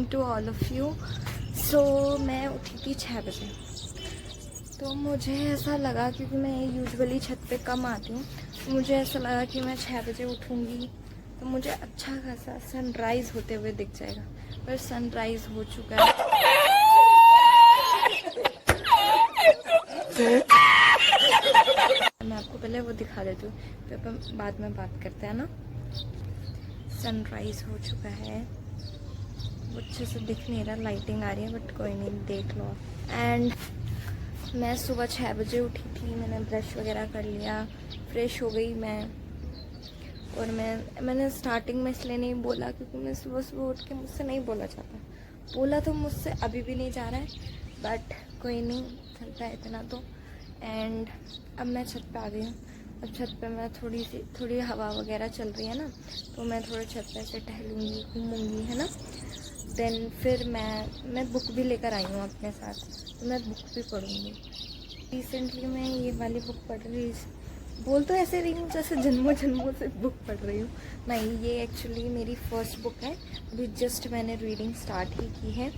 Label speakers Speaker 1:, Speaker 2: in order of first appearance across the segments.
Speaker 1: To all of you. So मैं उठी थी 6 बजे। तो मुझे ऐसा लगा, क्योंकि मैं यूजुअली छत पे कम आती हूँ, मुझे ऐसा लगा कि मैं 6 बजे उठूँगी तो मुझे अच्छा खासा सनराइज़ होते हुए दिख जाएगा। पर सनराइज़ हो चुका है। मैं आपको पहले वो दिखा देती हूँ, फिर अपन बाद में बात करते हैं ना। सनराइज़ हो चुका है, वो अच्छे से दिख नहीं रहा, लाइटिंग आ रही है, बट कोई नहीं, देख लो। एंड मैं सुबह 6 बजे उठी थी, मैंने ब्रश वगैरह कर लिया, फ्रेश हो गई मैं। और मैंने स्टार्टिंग में इसलिए नहीं बोला क्योंकि मैं सुबह सुबह उठ के मुझसे नहीं बोला जाता। बोला तो मुझसे अभी भी नहीं जा रहा है, बट कोई नहीं, चलता है इतना तो। एंड अब मैं छत पे आ गई हूँ। अब छत पे मैं थोड़ी हवा वगैरह चल रही है ना, तो मैं थोड़े छत पे ऐसे टहलूँगी, घूमूँगी, है ना। देन फिर मैं बुक भी लेकर आई हूँ अपने साथ, तो मैं बुक भी पढ़ूँगी। रिसेंटली मैं ये वाली बुक पढ़ रही, बोल तो ऐसे रही हूँ जैसे जन्मों जन्मों से बुक पढ़ रही हूँ। नहीं, ये एक्चुअली मेरी फर्स्ट बुक है, अभी जस्ट मैंने रीडिंग स्टार्ट ही की है।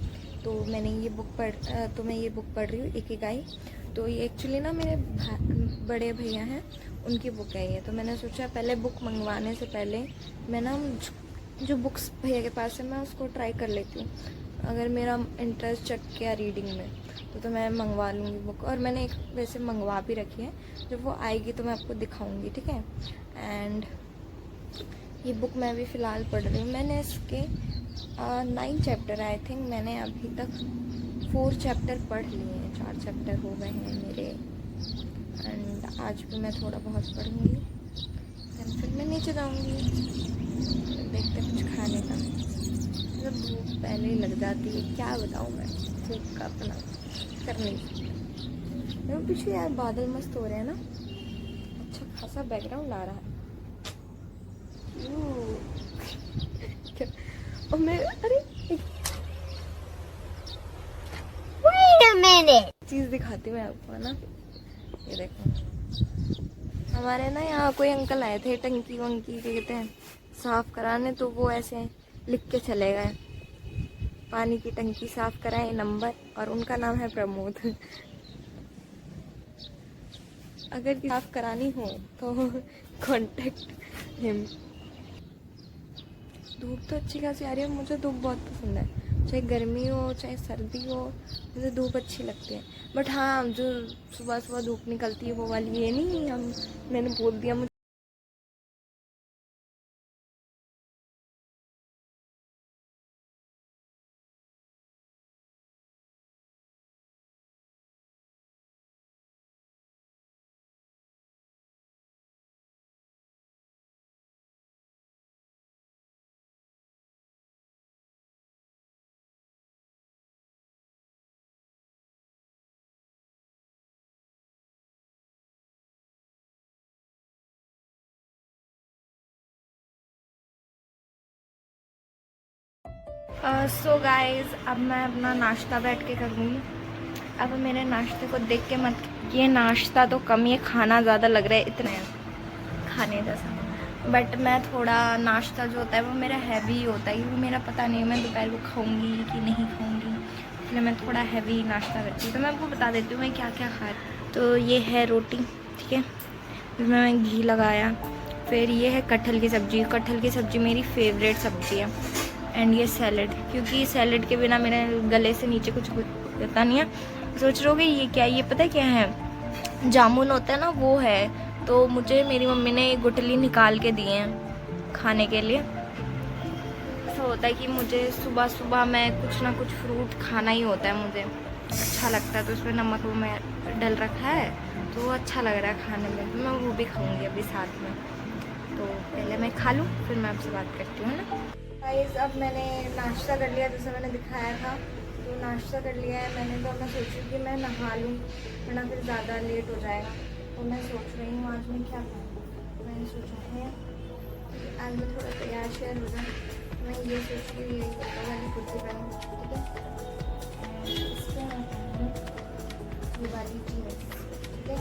Speaker 1: तो मैं ये बुक पढ़ रही हूँ, इकिगाई। तो ये एक्चुअली ना मेरे बड़े भैया हैं, उनकी बुक है ये। तो मैंने सोचा पहले बुक मंगवाने से पहले मैं ना जो बुक्स भैया के पास है मैं उसको ट्राई कर लेती हूँ। अगर मेरा इंटरेस्ट जग गया रीडिंग में तो मैं मंगवा लूँगी बुक। और मैंने एक वैसे मंगवा भी रखी है, जब वो आएगी तो मैं आपको दिखाऊंगी, ठीक है। एंड ये बुक मैं अभी फ़िलहाल पढ़ रही हूँ। मैंने इसके 9 चैप्टर आई थिंक, मैंने अभी तक 4 चैप्टर पढ़ लिए हैं, 4 चैप्टर हो गए हैं मेरे। एंड आज भी मैं थोड़ा बहुत पढ़ूँगी, देन फिर मैं नीचे जाऊँगी, देखते कुछ खाने का। मतलब भूख पहले ही लग जाती है, क्या बताऊँ मैं, भूख का अपना कर नहीं सकती। पीछे यार बादल मस्त हो रहे हैं ना, अच्छा खासा बैकग्राउंड आ रहा है। क्या? और मैं अरे चीज़ दिखाती हूँ मैं आपको, है ना। ये देखो, हमारे ना यहाँ कोई अंकल आए थे टंकी वंकी के कहते हैं साफ कराने, तो वो ऐसे लिख के चले गए, पानी की टंकी साफ कराए नंबर, और उनका नाम है प्रमोद। अगर साफ करानी हो तो कांटेक्ट हिम। धूप तो अच्छी खासी आ रही है, मुझे धूप बहुत पसंद है, चाहे गर्मी हो चाहे सर्दी हो, मुझे धूप अच्छी लगती है। बट हाँ, जो सुबह सुबह धूप निकलती है वो वाली, ये नहीं, मैंने बोल दिया। मुझे सो गाइज, अब मैं अपना नाश्ता बैठ के करूँगी। अब मेरे नाश्ते को देख के मत, ये नाश्ता तो कम, ये खाना ज़्यादा लग रहा है, इतना खाने जैसा। बट मैं थोड़ा नाश्ता जो होता है वो मेरा हैवी होता है, क्योंकि मेरा पता नहीं मैं दोपहर को खाऊंगी कि नहीं खाऊंगी, इसलिए मैं थोड़ा हैवी नाश्ता करती हूँ। तो मैं आपको बता देती हूँ मैं क्या क्या खा रही। तो ये है रोटी, ठीक है, इसमें मैं घी लगाया। फिर ये है कटहल की सब्ज़ी, कटहल की सब्ज़ी मेरी फेवरेट सब्ज़ी है। एंड ये सैलड, क्योंकि सैलड के बिना मेरे गले से नीचे कुछ होता नहीं है। सोच रहे होगे ये क्या, ये पता क्या है, जामुन होता है ना, वो है। तो मुझे मेरी मम्मी ने गुठली निकाल के दिए हैं खाने के लिए। ऐसा होता है कि मुझे सुबह सुबह मैं कुछ ना कुछ फ्रूट खाना ही होता है, मुझे अच्छा लगता है। तो उसमें नमक वो मैं डल रखा है, तो वो अच्छा लग रहा है खाने में, तो मैं वो भी खाऊंगी अभी साथ में। तो पहले मैं खा लूँ, फिर मैं आपसे बात करती हूँ, है ना। गाइस, अब मैंने नाश्ता कर लिया, जैसे मैंने दिखाया था। तो नाश्ता कर लिया है मैंने, तो मैं सोच रही हूँ कि मैं नहा लूँ, वरना फिर ज़्यादा लेट हो जाएगा। तो मैं सोच रही हूँ आज मैं क्या करूँ। मैंने सोचा है कि आज मैं थोड़ा तैयार शेयर हो जाए। मैं ये सोच रही हूँ, ये वाली कुर्ती पहनूँ, ठीक है, इसके मैं पहनूँ ये वाली जीन्स, ठीक है।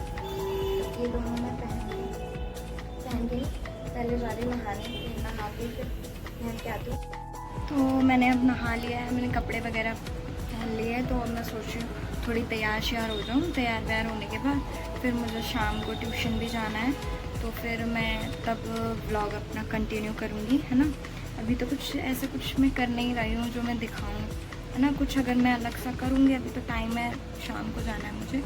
Speaker 1: ये दोनों मैं पहन के पहले जा रही नहाने, फिर नहा के फिर पहन के आती हूँ। तो मैंने अब नहा लिया है, मैंने कपड़े वगैरह पहन लिए हैं, तो अब मैं सोच रही हूँ थोड़ी तैयार श्यार हो जाऊँ। तैयार व्यार होने के बाद फिर मुझे शाम को ट्यूशन भी जाना है, तो फिर मैं तब व्लॉग अपना कंटिन्यू करूँगी, है ना। अभी तो कुछ ऐसे कुछ मैं कर नहीं रही हूँ जो मैं दिखाऊँ, है ना। कुछ अगर मैं अलग सा करूँगी, अभी तो टाइम है, शाम को जाना है मुझे।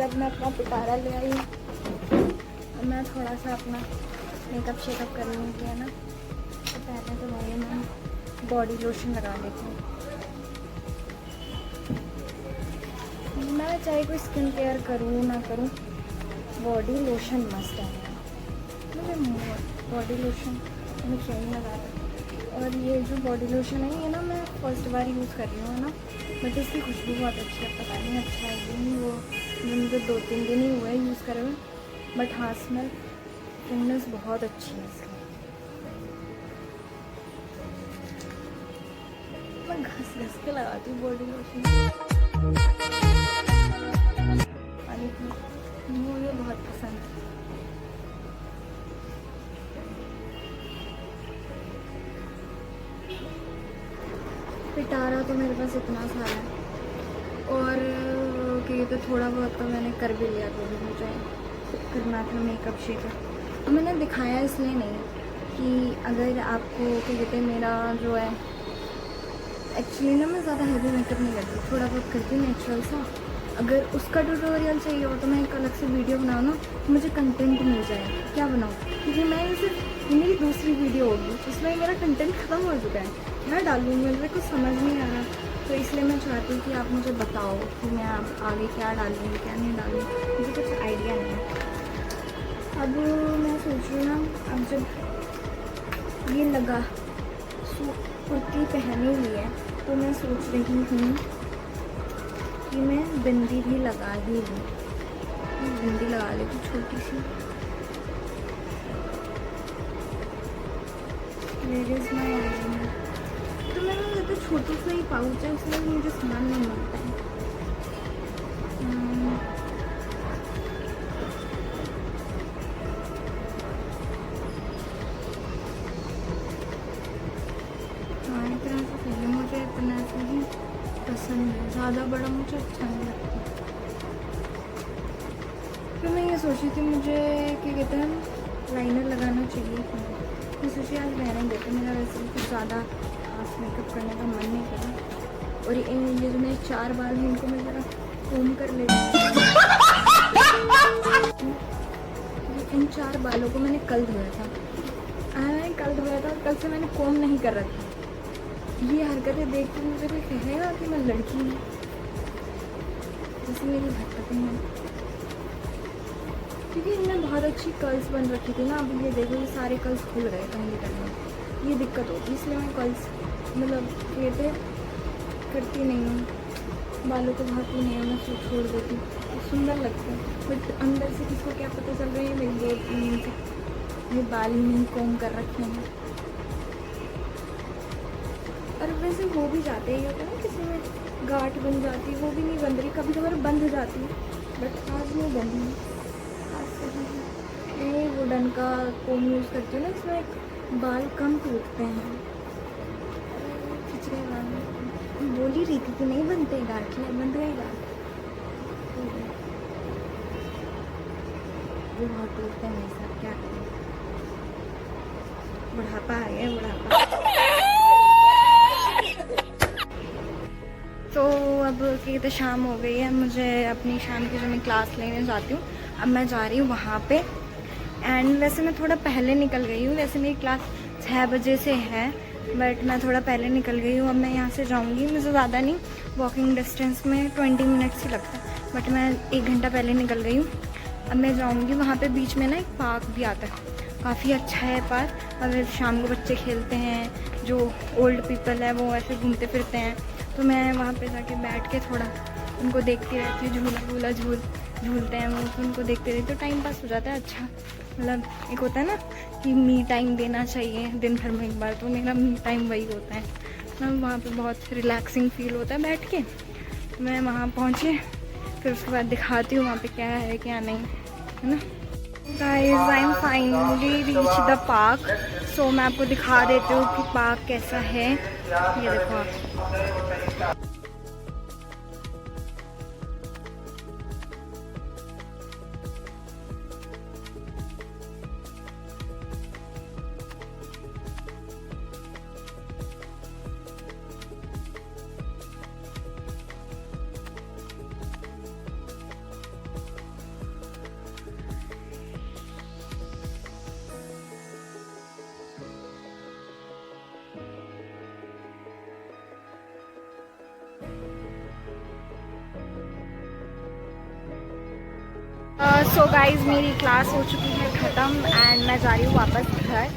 Speaker 1: अब मैं अपना पिटारा ले आई, अब मैं थोड़ा सा अपना मेकअप शेकअप कर लूँगी, है ना। तो पहले तो भाई मैं बॉडी लोशन लगा लेती हूँ। मैं चाहे कोई स्किन केयर करूँ ना करूँ, बॉडी लोशन मस्ट है। मुझे बॉडी लोशन मैं क्या ही लगा रही हूँ। और ये जो बॉडी लोशन है ये ना मैं फर्स्ट बार यूज़ कर रही हूँ, है ना। बट इसकी खुशबू बहुत अच्छी है, पता नहीं अच्छा है कि नहीं। वो मुझे 2-3 दिन ही हुए हैं यूज़ करे हुए, बट हाँ स्मेल फ्रेगनेंस बहुत अच्छी है इसकी। मैं घस घस के लगाती हूँ बॉडी लोशन, मुझे बहुत पसंद है। पिटारा तो मेरे पास इतना सारा है, और कि तो थोड़ा बहुत तो मैंने कर भी लिया, तो भी मुझे करना था मेकअप शेकअप। मैंने दिखाया इसलिए नहीं कि अगर आपको क्या कहते हैं, मेरा जो है एक्चुअली ना मैं ज़्यादा हेवी मेकअप नहीं करती, थोड़ा बहुत करती हूँ नेचुरल सा। अगर उसका ट्यूटोरियल चाहिए हो तो मैं एक अलग से वीडियो बनाऊँ ना, मुझे कंटेंट मिल जाए, क्या बनाऊँ। क्योंकि मैं सिर्फ मेरी दूसरी वीडियो होगी, उसमें मेरा कंटेंट ख़त्म हो चुका है, क्या डालूँ मेरे कुछ समझ नहीं आ रहा। तो इसलिए मैं चाहती हूँ कि आप मुझे बताओ कि मैं आगे क्या डालूँ क्या नहीं डालूँ, मुझे कुछ आइडिया नहीं है। अब मैं सोच रही हूँ ना, अब जब ये लगा कुर्ती पहनी हुई है तो मैं सोच रही हूँ कि मैं बिंदी भी लगा ही लूँ। बिंदी लगा लेती छोटी सी। तो मैंने कहते छोटा सा ही पाउच है, उसमें मुझे सामान नहीं मिलता है। हाँ इतना सा चाहिए मुझे, इतना सा ही पसंद है, ज़्यादा बड़ा मुझे अच्छा नहीं लगता। फिर मैं ये सोची थी मुझे क्या कहते हैं लाइनर लगाना चाहिए। मैं सोची आज रहने देते, मेरा वैसे भी कुछ ज़्यादा खास मेकअप करने का मन नहीं करा। और ये जो मेरे 4 बाल हैं इनको मैं ज़रा कोम कर लेती हूँ। इन 4 बालों को मैंने कल धोया था, कल से मैंने कोम नहीं कर रखा। ये हरकतें देख के मुझे कोई कहेगा कि मैं लड़की हूँ, जैसे मेरी हरकतें हैं। क्योंकि इनमें बहुत अच्छी कर्ल्स बन रखी थी ना, अभी ये देखो ये सारे कर्ल्स खुल गए कहीं करने, ये दिक्कत होती है। इसलिए मैं कर्ल्स मतलब ये थे करती नहीं हूँ, बालों को भाती नहीं हूँ, मैं छोड़ देती हूँ, सुंदर लगता है। बट अंदर से किसको क्या पता चल रही है ये बाल ही नहीं कोम कर रखे हैं। और वैसे हो भी जाते ही होता है ना, किसी में गांठ बन जाती है, वो भी नहीं बंद रही, कभी कभार बंद हो जाती है, बट आज नहीं बंदी है। मैं वुडन का कोम यूज़ करती हूँ ना, इसमें बाल कम टूटते हैं। खिचड़े बाल बोल ही रही थी कि नहीं बनते गांठ, नहीं बंद गई गांठ, वो बहुत टूटते हैं मेरे साथ, क्या करें, बुढ़ापा आ गया बुढ़ापा। तो अब क्या कहते शाम हो गई है, मुझे अपनी शाम की जो मैं क्लास लेने जाती हूँ, अब मैं जा रही हूँ वहाँ पे। एंड वैसे मैं थोड़ा पहले निकल गई हूँ, वैसे मेरी क्लास 6 बजे से है, बट मैं थोड़ा पहले निकल गई हूँ। अब मैं यहाँ से जाऊँगी, मुझे ज़्यादा नहीं, वॉकिंग डिस्टेंस में 20 मिनट्स ही लगता है, बट मैं 1 घंटा पहले निकल गई हूँ। अब मैं जाऊँगी वहाँ पे, बीच में ना एक पार्क भी आता है, काफ़ी अच्छा है पार्क। अगर शाम को बच्चे खेलते हैं, जो ओल्ड पीपल है वो ऐसे घूमते फिरते हैं, तो मैं वहाँ पे जाके बैठ के थोड़ा उनको देखती रहती हूँ, झूला झूलते हैं वो, तो उनको देखते रहती हूँ, टाइम पास हो जाता है अच्छा। मतलब एक होता है ना कि मी टाइम देना चाहिए दिन भर में एक बार, तो मेरा मी टाइम वही होता है ना। वहाँ पे बहुत रिलैक्सिंग फील होता है बैठ के। मैं वहाँ पहुँचे, फिर उसके बाद दिखाती हूँ वहाँ पे क्या है क्या नहीं, है ना। Guys I am finally reach the park. So मैं आपको दिखा देती हूँ कि पार्क कैसा है। ये देखो आप। सो गाइज मेरी क्लास हो चुकी है ख़त्म एंड मैं जा रही हूँ वापस घर।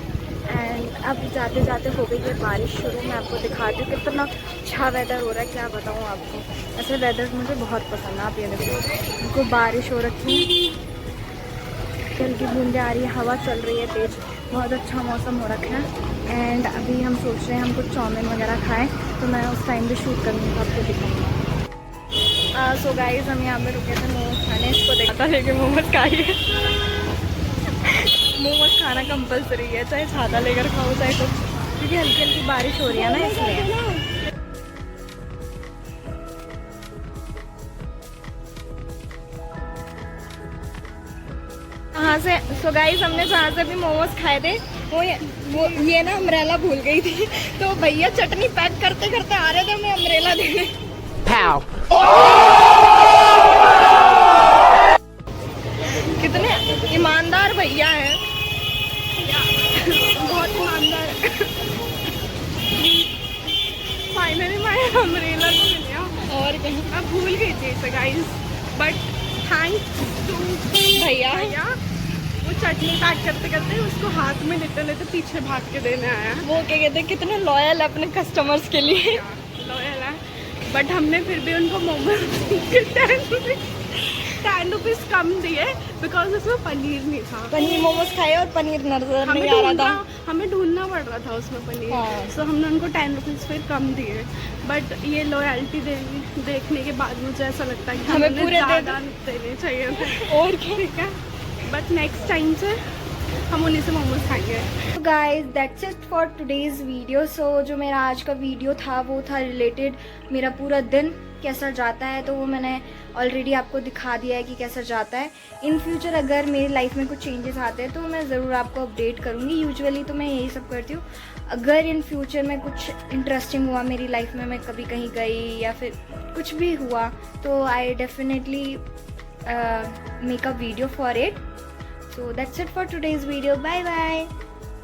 Speaker 1: एंड अब जाते जाते हो गई है बारिश शुरू। मैं आपको दिखाती हूँ कितना अच्छा वेदर हो रहा है, क्या बताऊँ आपको। ऐसे वेदर मुझे बहुत पसंद है। आप ये देखो, उनको बारिश हो रखी है, हल्की बूंदें आ रही है, हवा चल रही है तेज, बहुत अच्छा मौसम हो रखा है। एंड अभी हम सोच रहे हैं हम कुछ चाउमीन वगैरह खाएँ, तो मैं उस टाइम भी शूट करूँगी तो आपको दिखाऊँगी। सो गाइज हम यहाँ पे रुके थे मोमोज खाने। इसको देखा था लेकिन मोमोज खाइए। मोमोज खाना कंपलसरी है, चाहे छाता लेकर खाओ चाहे कुछ, क्योंकि हल्की हल्की बारिश हो रही है ना इसलिए। कहाँ से सो गाइज हमने जहाँ से भी मोमोज खाए थे वो ये ना अम्ब्रेला भूल गई थी, तो भैया चटनी पैक करते करते आ रहे थे हमें अम्ब्रेला देने। कितने ईमानदार भैया हैं, बहुत ईमानदार। फाइनली मैं अम्ब्रेला को मिल गया और कहीं मैं भूल गई थी इसे गाइस, बट थैंक्स टू भैया। वो चटनी पैक करते करते उसको हाथ में लेते लेते पीछे भाग के देने आया। वो क्या कहते हैं, कितने लॉयल है अपने कस्टमर्स के लिए। लॉयल है, बट हमने फिर भी उनको मोमोज 10 रुपीज़ कम दिए बिकॉज उसमें पनीर नहीं था। पनीर मोमोज खाए और पनीर नजर नहीं आ रहा था, हमें ढूंढना पड़ रहा था उसमें पनीर। सो हमने उनको 10 रुपीज़ फिर कम दिए। बट ये लॉयल्टी देखने के बाद मुझे ऐसा लगता है कि हमें पूरे ज़्यादा देने चाहिए थे। और क्या, ठीक है, बट नेक्स्ट टाइम से हम उन्हीं से मोमोज खाएंगे। Guys that's it for today's video. So जो मेरा आज का वीडियो था वो था रिलेटेड मेरा पूरा दिन कैसा जाता है, तो वो मैंने ऑलरेडी आपको दिखा दिया है कि कैसा जाता है। इन फ्यूचर अगर मेरी लाइफ में कुछ चेंजेस आते हैं तो मैं ज़रूर आपको अपडेट करूँगी। यूजुअली तो मैं यही सब करती हूँ। अगर इन फ्यूचर में कुछ इंटरेस्टिंग हुआ मेरी लाइफ में, मैं कभी कहीं गई या फिर कुछ भी हुआ, तो I definitely make a video for it. So that's it for today's video. Bye bye.